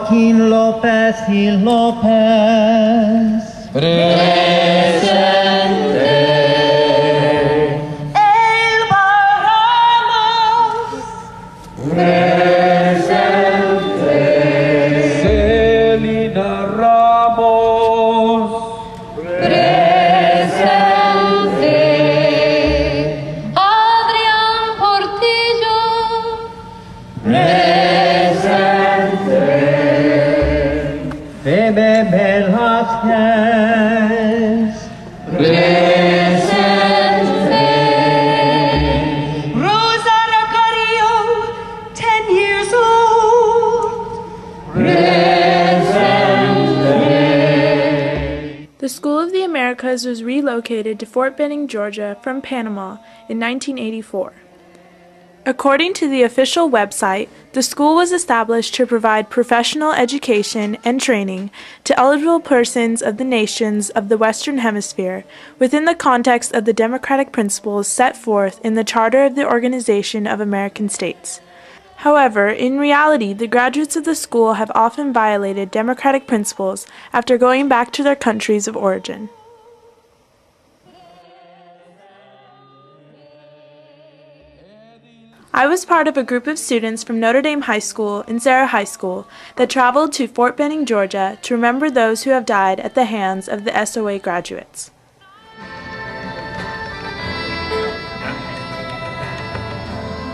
Joaquín López y López. Presente. Elba Ramos. Presente. Celina Ramos. Presente. Adrián Portillo. Presente. Bebe Velázquez. Presente. Rosa Rocario, 10 years old. Presente. The School of the Americas was relocated to Fort Benning, Georgia from Panama in 1984. According to the official website, the school was established to provide professional education and training to eligible persons of the nations of the Western Hemisphere within the context of the democratic principles set forth in the Charter of the Organization of American States. However, in reality, the graduates of the school have often violated democratic principles after going back to their countries of origin. I was part of a group of students from Notre Dame High School and Sarah High School that traveled to Fort Benning, Georgia to remember those who have died at the hands of the SOA graduates.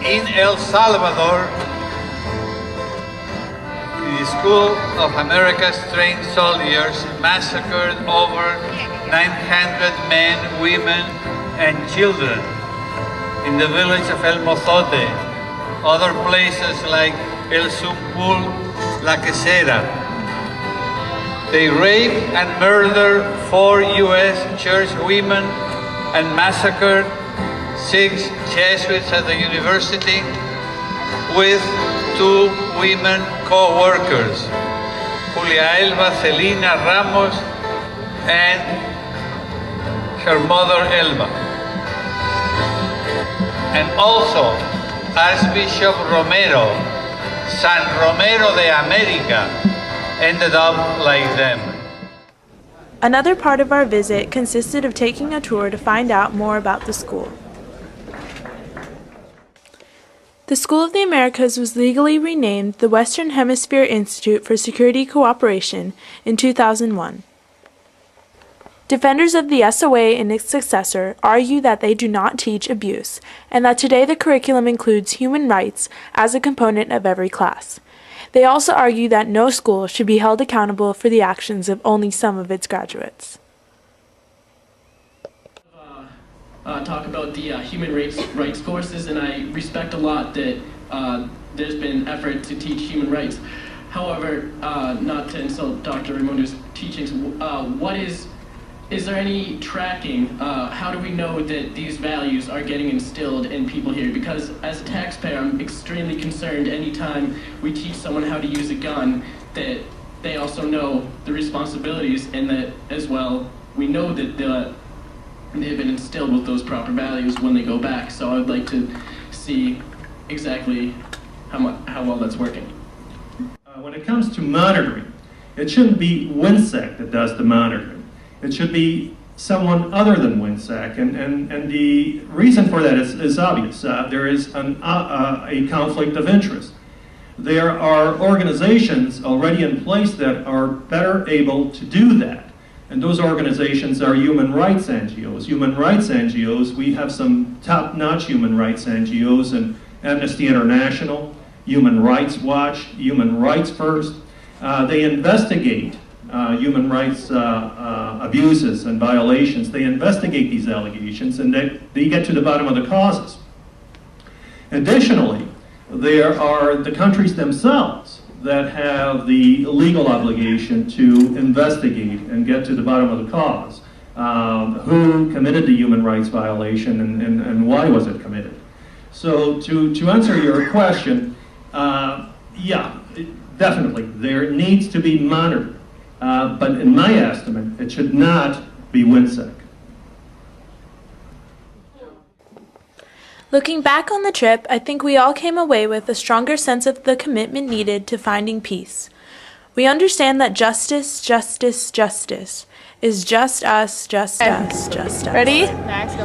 In El Salvador, the School of America's trained soldiers massacred over 900 men, women, and children in the village of El Mozote, other places like El Zumpul, La Quesera. They raped and murdered 4 U.S. church women and massacred 6 Jesuits at the university with 2 women co-workers, Julia Elba Celina Ramos and her mother Elba. And also Archbishop Romero, San Romero de America, ended up like them. Another part of our visit consisted of taking a tour to find out more about the school. The School of the Americas was legally renamed the Western Hemisphere Institute for Security Cooperation in 2001. Defenders of the SOA and its successor argue that they do not teach abuse, and that today the curriculum includes human rights as a component of every class. They also argue that no school should be held accountable for the actions of only some of its graduates. Talk about the human rights courses, and I respect a lot that there's been effort to teach human rights. However, not to insult Dr. Raimundo's teachings, is there any tracking? How do we know that these values are getting instilled in people here? Because as a taxpayer, I'm extremely concerned anytime we teach someone how to use a gun that they also know the responsibilities, and that as well we know that they've been instilled with those proper values when they go back. So I'd like to see exactly how well that's working. When it comes to monitoring, it shouldn't be WINSEC that does the monitoring. It should be someone other than WINSEC, and the reason for that is obvious. There is a conflict of interest. There are organizations already in place that are better able to do that. And those organizations are human rights NGOs. Human rights NGOs, we have some top-notch human rights NGOs, and Amnesty International, Human Rights Watch, Human Rights First. They investigate human rights abuses and violations. They investigate these allegations, and they get to the bottom of the causes. Additionally, there are the countries themselves that have the legal obligation to investigate and get to the bottom of the cause. Who committed the human rights violation, and why was it committed? So to answer your question, yeah, definitely, there needs to be monitored. But in my estimate, it should not be WINSEC. Looking back on the trip, I think we all came away with a stronger sense of the commitment needed to finding peace. We understand that justice, justice, justice is just us, just us, just us. Ready?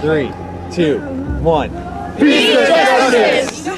3, 2, 1. Peace and justice!